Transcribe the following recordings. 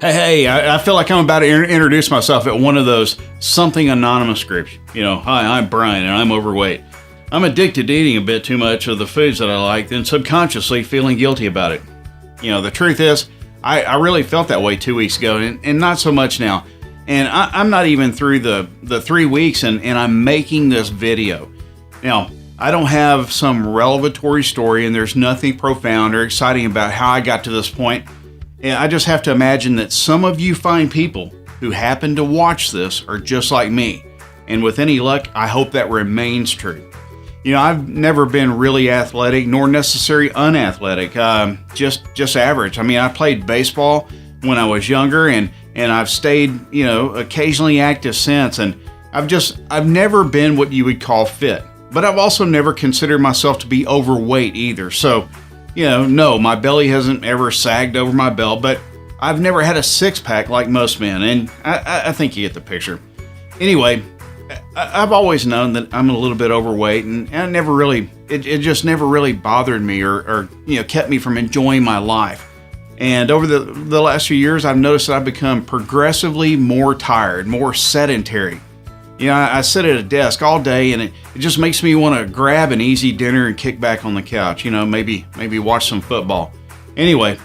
I feel like I'm about to introduce myself at one of those something anonymous groups. Hi, I'm Brian and I'm overweight. I'm addicted to eating a bit too much of the foods that I like and subconsciously feeling guilty about it. The truth is, I really felt that way 2 weeks ago and not so much now. And I'm not even through the 3 weeks and I'm making this video. Now, I don't have some revelatory story and there's nothing profound or exciting about how I got to this point. And I just have to imagine that some of you fine people who happen to watch this are just like me. And with any luck, I hope that remains true. I've never been really athletic nor necessarily unathletic, just average. I played baseball when I was younger and I've stayed, occasionally active since. And I've never been what you would call fit, but I've also never considered myself to be overweight either. So, no, my belly hasn't ever sagged over my belt, but I've never had a six-pack like most men, and I think you get the picture. Anyway, I've always known that I'm a little bit overweight, and I never really, it just never really bothered me or kept me from enjoying my life. And over the last few years, I've noticed that I've become progressively more tired, more sedentary. I sit at a desk all day and it just makes me want to grab an easy dinner and kick back on the couch, maybe watch some football. Anyway,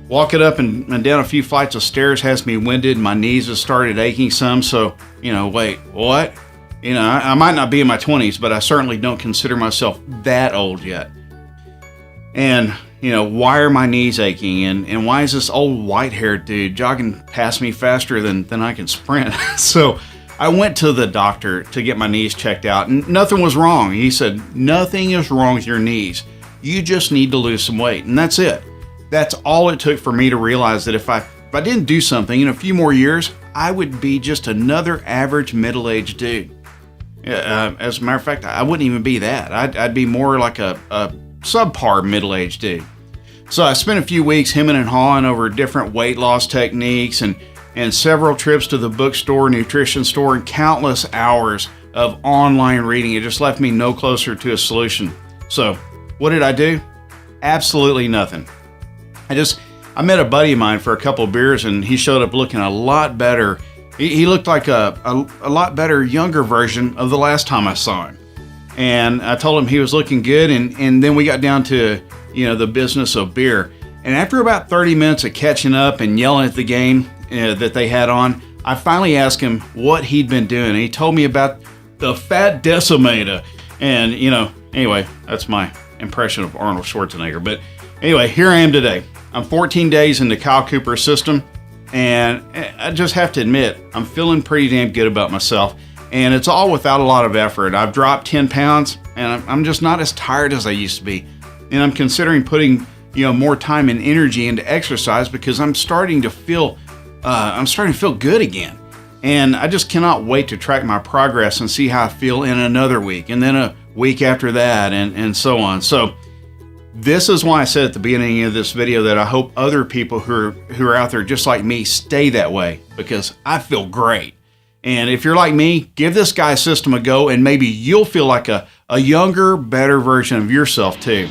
walking up and down a few flights of stairs has me winded. My knees have started aching some. So, wait, what? I might not be in my 20s, but I certainly don't consider myself that old yet. And, why are my knees aching? And why is this old white-haired dude jogging past me faster than I can sprint? So I went to the doctor to get my knees checked out, and nothing was wrong. He said, nothing is wrong with your knees. You just need to lose some weight, and that's it. That's all it took for me to realize that if I didn't do something in a few more years, I would be just another average middle-aged dude. As a matter of fact, I wouldn't even be that. I'd be more like a subpar middle-aged dude. So I spent a few weeks hemming and hawing over different weight loss techniques and several trips to the bookstore, nutrition store, and countless hours of online reading. It just left me no closer to a solution. So what did I do? Absolutely nothing. I met a buddy of mine for a couple of beers and he showed up looking a lot better. He looked like a lot better, younger version of the last time I saw him. And I told him he was looking good. And then we got down to, the business of beer. And after about 30 minutes of catching up and yelling at the game that they had on, I finally asked him what he'd been doing. And he told me about the Fat Decimator. And, anyway, that's my impression of Arnold Schwarzenegger. But anyway, here I am today. I'm 14 days into Kyle Cooper's system. And I just have to admit, I'm feeling pretty damn good about myself. And it's all without a lot of effort. I've dropped 10 pounds and I'm just not as tired as I used to be. And I'm considering putting, more time and energy into exercise because I'm starting to feel good again. And I just cannot wait to track my progress and see how I feel in another week and then a week after that and so on. So this is why I said at the beginning of this video that I hope other people who are out there just like me stay that way because I feel great. And if you're like me, give this guy's system a go and maybe you'll feel like a younger, better version of yourself too.